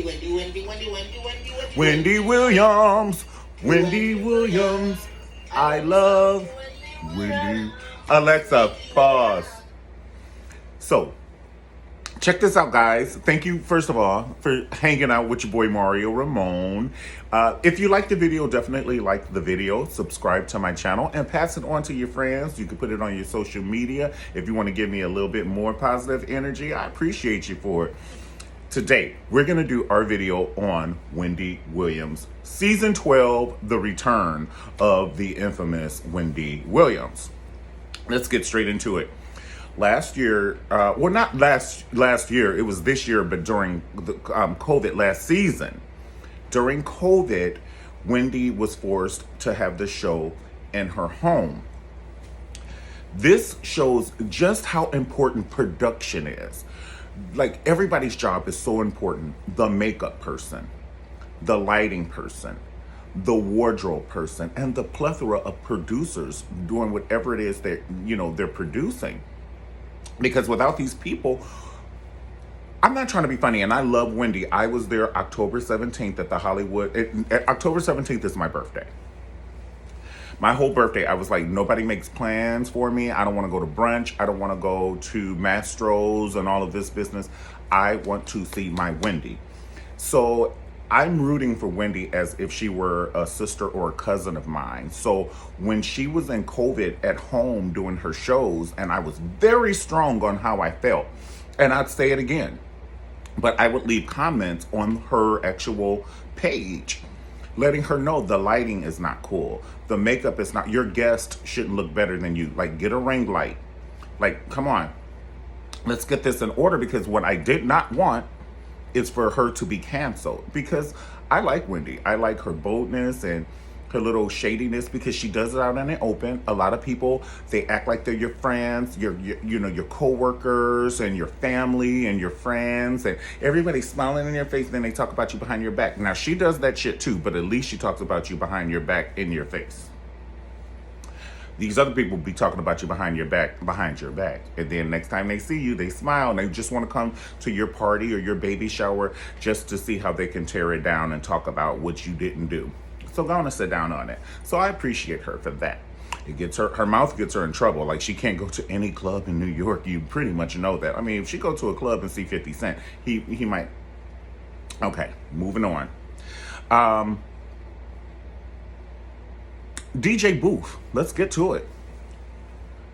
Wendy Williams. Wendy Williams. I love Wendy. Alexa, pause. So, check this out, guys. Thank you, first of all, for hanging out with your boy Mario Ramon. If you like the video, definitely like the video, subscribe to my channel, and pass it on to your friends. You can put it on your social media. If you want to give me a little bit more positive energy, I appreciate you for it. Today, we're going to do our video on Wendy Williams. Season 12, the return of the infamous Wendy Williams. Let's get straight into it. Last year, well, not last year, it was this year, but during the COVID last season. During COVID, Wendy was forced to have the show in her home. This shows just how important production is. Like, everybody's job is so important. The makeup person, the lighting person, the wardrobe person, and the plethora of producers doing whatever it is that, they're producing. Because without these people, I'm not trying to be funny, and I love Wendy. I was there October 17th at the Hollywood. October 17th is my birthday. My whole birthday, I was like, nobody makes plans for me. I don't want to go to brunch. I don't want to go to Mastro's and all of this business. I want to see my Wendy. So I'm rooting for Wendy as if she were a sister or a cousin of mine. So when she was in COVID at home doing her shows, and I was very strong on how I felt, and I'd say it again, but I would leave comments on her actual page, letting her know the lighting is not cool. The makeup is not, your guest shouldn't look better than you. Like, get a ring light. Like, come on. Let's get this in order, because what I did not want is for her to be canceled. Because I like Wendy. I like her boldness and her little shadiness, because she does it out in the open. A lot of people, they act like they're your friends, your co-workers and your family and your friends, and everybody's smiling in your face, and then they talk about you behind your back. Now, she does that shit too, but at least she talks about you behind your back, in your face. These other people be talking about you behind your back. And then next time they see you, they smile, and they just want to come to your party or your baby shower just to see how they can tear it down and talk about what you didn't do. So go on and sit down on it. So I appreciate her for that. It gets her mouth gets her in trouble. Like, she can't go to any club in New York. You pretty much know that. I mean, if she go to a club and see 50 Cent, he might. Okay, moving on. DJ Booth, let's get to it.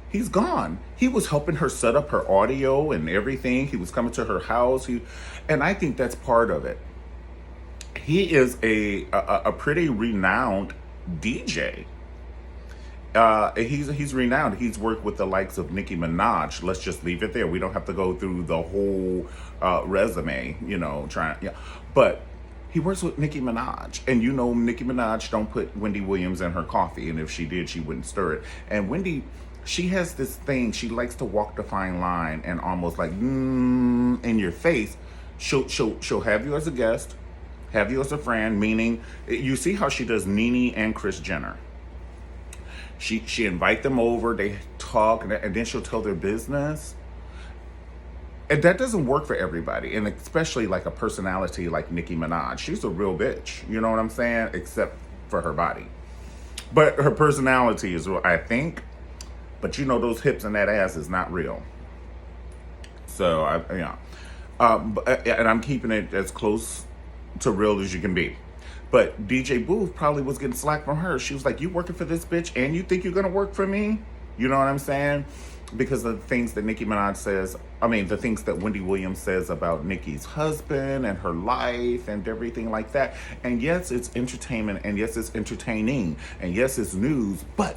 He's gone. He was helping her set up her audio and everything. He was coming to her house. And I think that's part of it. He is a pretty renowned DJ. He's renowned. He's worked with the likes of Nicki Minaj. Let's just leave it there. We don't have to go through the whole resume, But he works with Nicki Minaj. And Nicki Minaj don't put Wendy Williams in her coffee. And if she did, she wouldn't stir it. And Wendy, she has this thing. She likes to walk the fine line and almost like, in your face. She'll have you as a guest, have you as a friend, meaning, you see how she does Nene and Kris Jenner. She invite them over, they talk, and then she'll tell their business. And that doesn't work for everybody, and especially like a personality like Nicki Minaj. She's a real bitch, you know what I'm saying? Except for her body. But her personality is real, I think. But those hips and that ass is not real. So, and I'm keeping it as close to real as you can be. But DJ Booth probably was getting slack from her. She was like, you working for this bitch and you think you're going to work for me? You know what I'm saying? Because of the things that Nicki Minaj says, the things that Wendy Williams says about Nicki's husband and her life and everything like that. And yes, it's entertainment, and yes, it's entertaining, and yes, it's news, but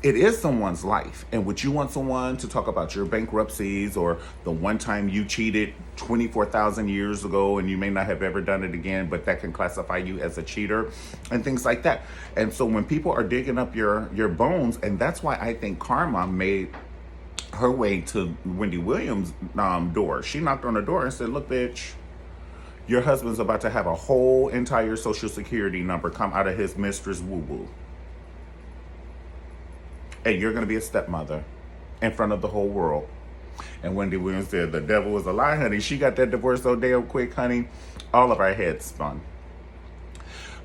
it is someone's life. And would you want someone to talk about your bankruptcies or the one time you cheated 24,000 years ago and you may not have ever done it again, but that can classify you as a cheater and things like that? And so when people are digging up your bones, and that's why I think karma made her way to Wendy Williams' door. She knocked on her door and said, look, bitch, your husband's about to have a whole entire social security number come out of his mistress woo-woo. And you're going to be a stepmother in front of the whole world. And Wendy Williams said, the devil was a lie, honey. She got that divorce so damn quick, honey. All of our heads spun.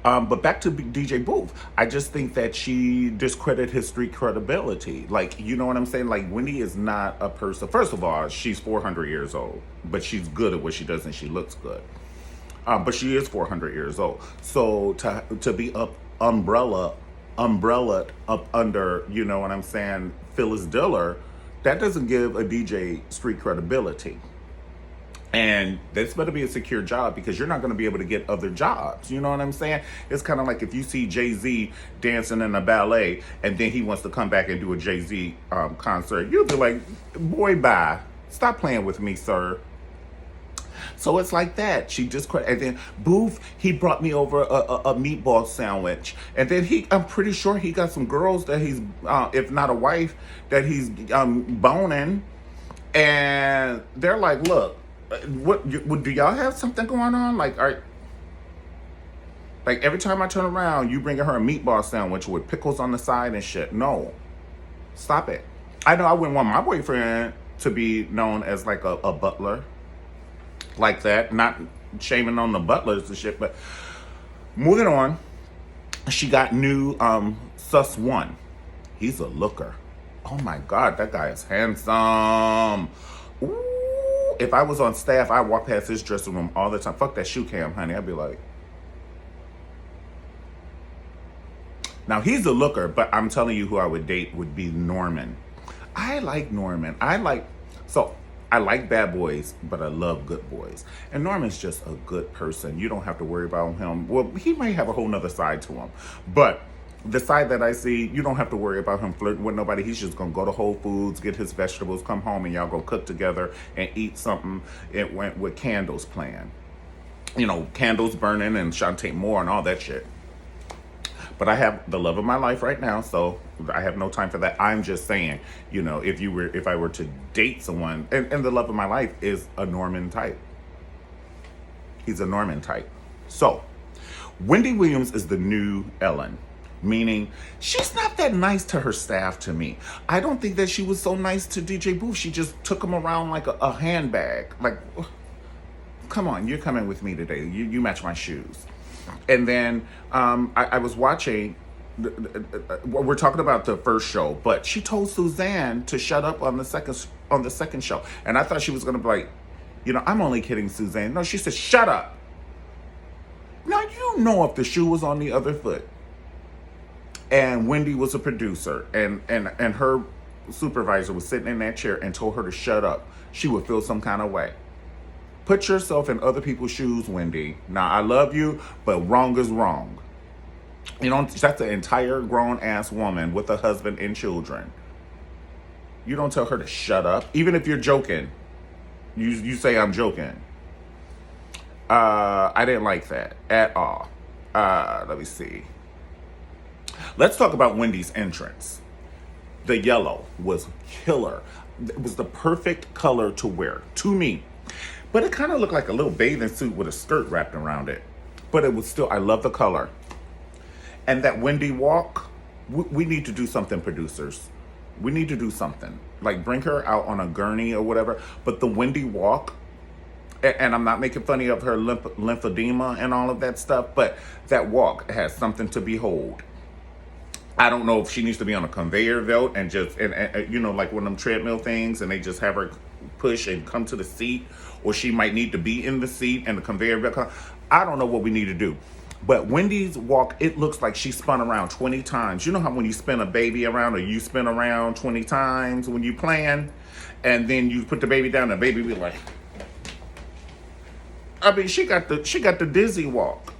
But back to DJ Booth, I just think that she discredited his street credibility. Like, you know what I'm saying? Like, Wendy is not a person. First of all, she's 400 years old, but she's good at what she does and she looks good. But she is 400 years old. So to be umbrellaed up under, you know what I'm saying, Phyllis Diller, that doesn't give a DJ street credibility. And that's better be a secure job because you're not going to be able to get other jobs. You know what I'm saying? It's kind of like if you see Jay-Z dancing in a ballet and then he wants to come back and do a Jay-Z concert, you'll be like, boy, bye. Stop playing with me, sir. So it's like that. She just, and then Booth, he brought me over a meatball sandwich. And then I'm pretty sure he got some girls that he's, if not a wife, that he's boning. And they're like, look, what do y'all have something going on? Like every time I turn around, you bringing her a meatball sandwich with pickles on the side and shit. No, stop it. I know I wouldn't want my boyfriend to be known as like a butler like that. Not shaming on the butlers and shit, but moving on. She got new sus one. He's a looker. Oh my God, that guy is handsome. Ooh. If I was on staff, I'd walk past his dressing room all the time. Fuck that shoe cam, honey. I'd be like... Now, he's a looker, but I'm telling you who I would date would be Norman. I like Norman. I like bad boys, but I love good boys. And Norman's just a good person. You don't have to worry about him. Well, he might have a whole nother side to him. But the side that I see, you don't have to worry about him flirting with nobody. He's just going to go to Whole Foods, get his vegetables, come home, and y'all go cook together and eat something. It went with candles playing. You know, candles burning and Shantae Moore and all that shit. But I have the love of my life right now, so I have no time for that. I'm just saying, you know, if I were to date someone, and the love of my life is a Norman type. He's a Norman type. So, Wendy Williams is the new Ellen. Meaning, she's not that nice to her staff to me. I don't think that she was so nice to DJ Booth. She just took him around like a handbag. Like, come on, you're coming with me today. You match my shoes. And then I was watching, we're talking about the first show, but she told Suzanne to shut up on the second show. And I thought she was going to be like, you know, I'm only kidding, Suzanne. No, she said, shut up. Now, you know if the shoe was on the other foot. And Wendy was a producer, and her supervisor was sitting in that chair and told her to shut up, she would feel some kind of way. Put yourself in other people's shoes, Wendy. Now, I love you, but wrong is wrong. You know, that's an entire grown-ass woman with a husband and children. You don't tell her to shut up, even if you're joking. You say I'm joking. I didn't like that at all. Let me see. Let's talk about Wendy's entrance. The yellow was killer. It was the perfect color to wear, to me. But it kind of looked like a little bathing suit with a skirt wrapped around it. But it was still, I love the color. And that Wendy walk, we need to do something, producers. We need to do something. Like bring her out on a gurney or whatever. But the Wendy walk, and I'm not making funny of her lymphedema and all of that stuff, but that walk has something to behold. I don't know if she needs to be on a conveyor belt and just, and you know, like one of them treadmill things, and they just have her push and come to the seat, or she might need to be in the seat and the conveyor belt. I don't know what we need to do. But Wendy's walk, it looks like she spun around 20 times. You know how when you spin a baby around, or you spin around 20 times when you plan, and then you put the baby down, and the baby be like, I mean, she got the dizzy walk.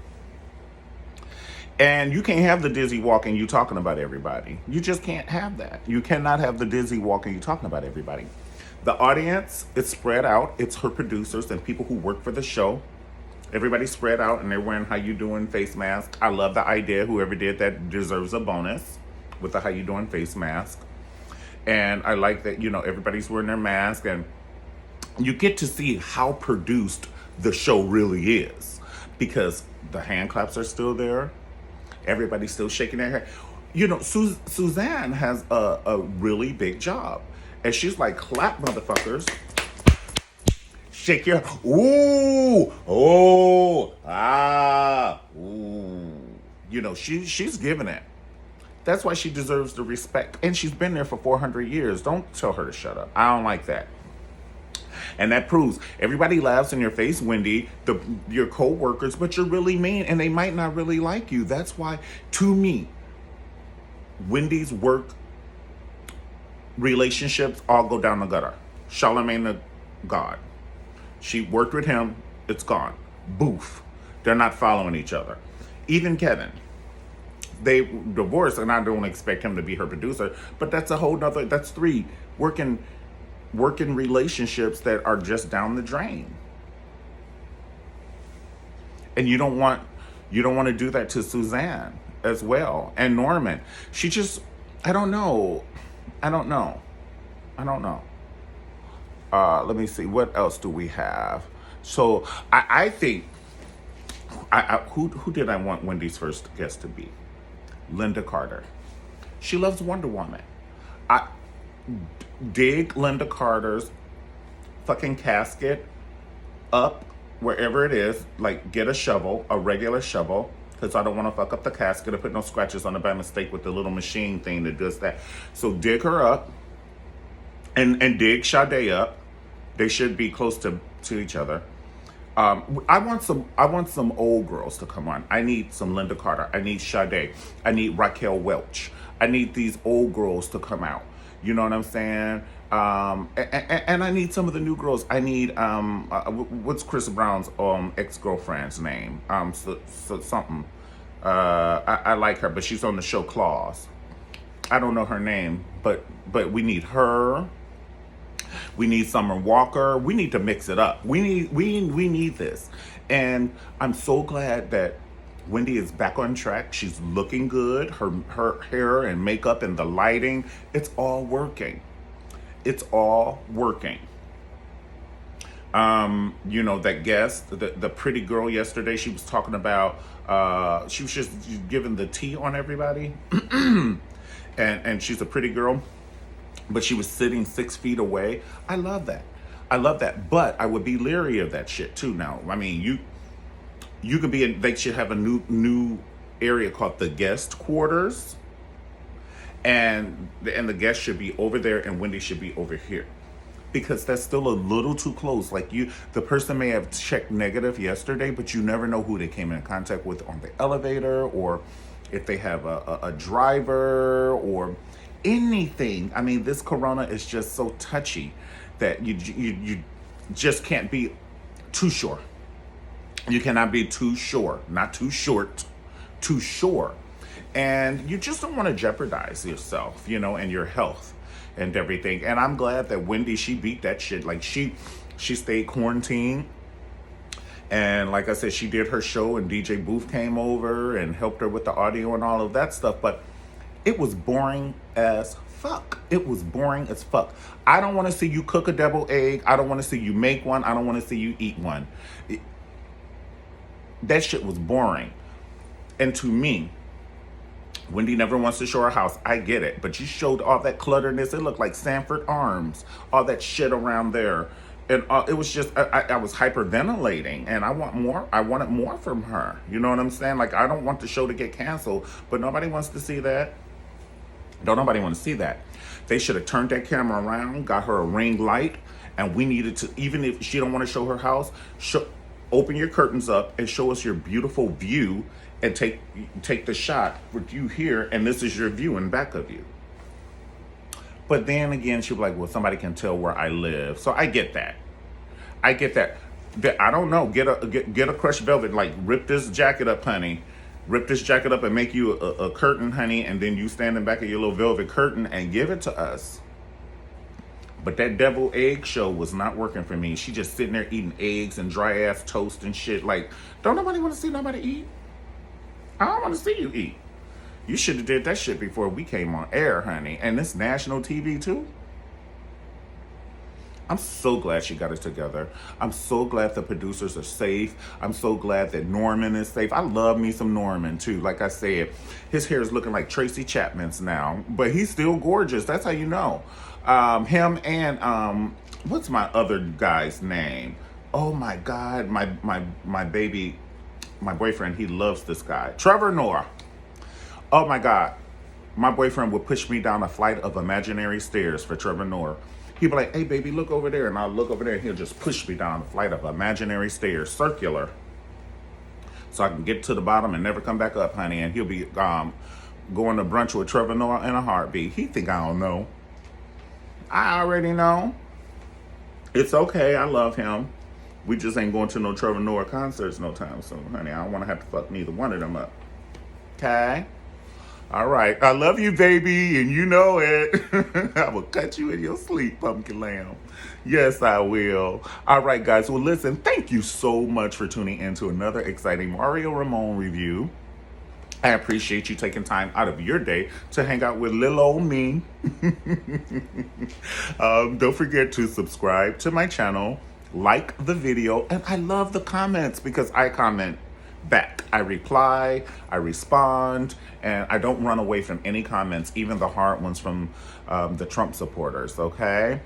And you can't have the dizzy walk and you talking about everybody. You just can't have that. You cannot have the dizzy walk and you talking about everybody. The audience is spread out. It's her producers and people who work for the show. Everybody's spread out and they're wearing how you doing face mask. I love the idea. Whoever did that deserves a bonus with the how you doing face mask. And I like that, you know, everybody's wearing their mask and you get to see how produced the show really is because the hand claps are still there. Everybody's still shaking their head. You know, Suzanne has a really big job. And she's like, clap, motherfuckers. Shake your, ooh, oh, ah, ooh. You know, she's giving it. That's why she deserves the respect. And she's been there for 400 years. Don't tell her to shut up. I don't like that. And that proves everybody laughs in your face, Wendy, your co-workers, but you're really mean and they might not really like you. That's why, to me, Wendy's work relationships all go down the gutter. Charlemagne the God. She worked with him, it's gone. Boof. They're not following each other. Even Kevin. They divorced, and I don't expect him to be her producer, but that's a whole nother, that's three working relationships that are just down the drain. And you don't want to do that to Suzanne as well. And Norman. She just, I don't know. Let me see. What else do we have? So I think, who did I want Wendy's first guest to be? Linda Carter. She loves Wonder Woman. I dig Linda Carter's fucking casket up wherever it is. Like, get a shovel, a regular shovel, because I don't want to fuck up the casket or put no scratches on it by mistake with the little machine thing that does that. So dig her up and dig Sade up. They should be close to each other. I want some old girls to come on. I need some Linda Carter. I need Sade. I need Raquel Welch. I need these old girls to come out. You know what I'm saying? And I need some of the new girls. I need what's Chris Brown's ex-girlfriend's name? Something. I like her, but she's on the show Claws. I don't know her name, but we need her. We need Summer Walker. We need to mix it up. We need this. And I'm so glad that Wendy is back on track. She's looking good. Her hair and makeup and the lighting, it's all working. It's all working. You know, that guest, the pretty girl yesterday, she was talking about, she was just giving the tea on everybody. and she's a pretty girl. But she was sitting 6 feet away. I love that. But I would be leery of that shit too now. I mean, you could be they should have a new area called the guest quarters. And the guest should be over there and Wendy should be over here. Because that's still a little too close. Like the person may have checked negative yesterday, but you never know who they came in contact with on the elevator, or if they have a driver or anything. I mean, this corona is just so touchy that you just can't be too sure. You cannot be too sure, not too short, too sure. And you just don't want to jeopardize yourself, you know, and your health and everything. And I'm glad that Wendy, she beat that shit. Like she stayed quarantined. And like I said, she did her show and DJ Booth came over and helped her with the audio and all of that stuff. But it was boring as fuck. It was boring as fuck. I don't want to see you cook a deviled egg. I don't want to see you make one. I don't want to see you eat one. That shit was boring. And to me, Wendy never wants to show her house. I get it. But you showed all that clutterness. It looked like Sanford Arms. All that shit around there. And it was just, I was hyperventilating. And I wanted more from her. You know what I'm saying? Like, I don't want the show to get canceled. But nobody wants to see that. Don't nobody want to see that. They should have turned that camera around, got her a ring light, and we needed to, even if she don't want to show her house, open your curtains up and show us your beautiful view and take the shot with you here, and this is your view in back of you. But then again, she'll be like, well, somebody can tell where I live. So I get that. I don't know. Get a crushed velvet, like rip this jacket up, honey. Rip this jacket up and make you a curtain, honey, and then you stand in back of your little velvet curtain and give it to us. But that deviled egg show was not working for me. She just sitting there eating eggs and dry ass toast and shit. Like, don't nobody want to see nobody eat? I don't want to see you eat. You should have did that shit before we came on air, honey. And this national TV too. I'm so glad she got it together. I'm so glad the producers are safe. I'm so glad that Norman is safe. I love me some Norman too. Like I said, his hair is looking like Tracy Chapman's now, but he's still gorgeous. That's how you know. Him and what's my other guy's name? Oh my God, my baby, my boyfriend. He loves this guy, Trevor Noah. Oh my God. My boyfriend would push me down a flight of imaginary stairs for Trevor Noah. He'd be like, hey, baby, look over there. And I'll look over there and he'll just push me down a flight of imaginary stairs, circular. So I can get to the bottom and never come back up, honey. And he'll be going to brunch with Trevor Noah in a heartbeat. He think I don't know. I already know. It's okay. I love him. We just ain't going to no Trevor Noah concerts no time soon, honey. I don't want to have to fuck neither one of them up. Okay? All right. I love you, baby, and you know it. I will cut you in your sleep, pumpkin lamb. Yes, I will. All right, guys. Well, listen, thank you so much for tuning in to another exciting Mario Ramon review. I appreciate you taking time out of your day to hang out with little old me. Don't forget to subscribe to my channel, like the video, and I love the comments because I comment back. I reply, I respond, and I don't run away from any comments, even the hard ones from the Trump supporters, okay?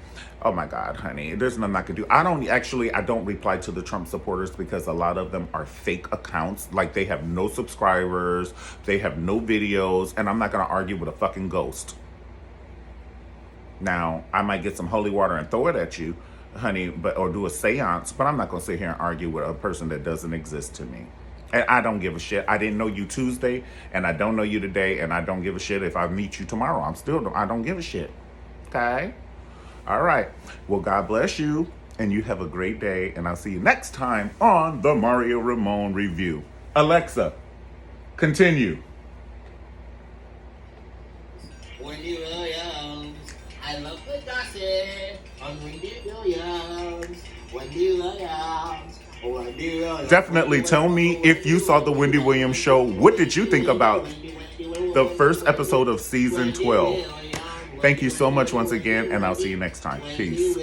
Oh my God, honey, there's nothing I can do. I don't reply to the Trump supporters because a lot of them are fake accounts. Like, they have no subscribers, they have no videos, and I'm not gonna argue with a fucking ghost. Now, I might get some holy water and throw it at you, honey, or do a seance, but I'm not gonna sit here and argue with a person that doesn't exist to me. And I don't give a shit. I didn't know you Tuesday, and I don't know you today, and I don't give a shit if I meet you tomorrow. I don't give a shit. Okay? All right. Well, God bless you, and you have a great day, and I'll see you next time on the Mario Ramon Review. Alexa, continue. Wendy Williams. I love the gossip on Wendy Williams. Wendy Williams. Definitely tell me if you saw the Wendy Williams show. What did you think about the first episode of season 12? Thank you so much once again, and I'll see you next time. Peace.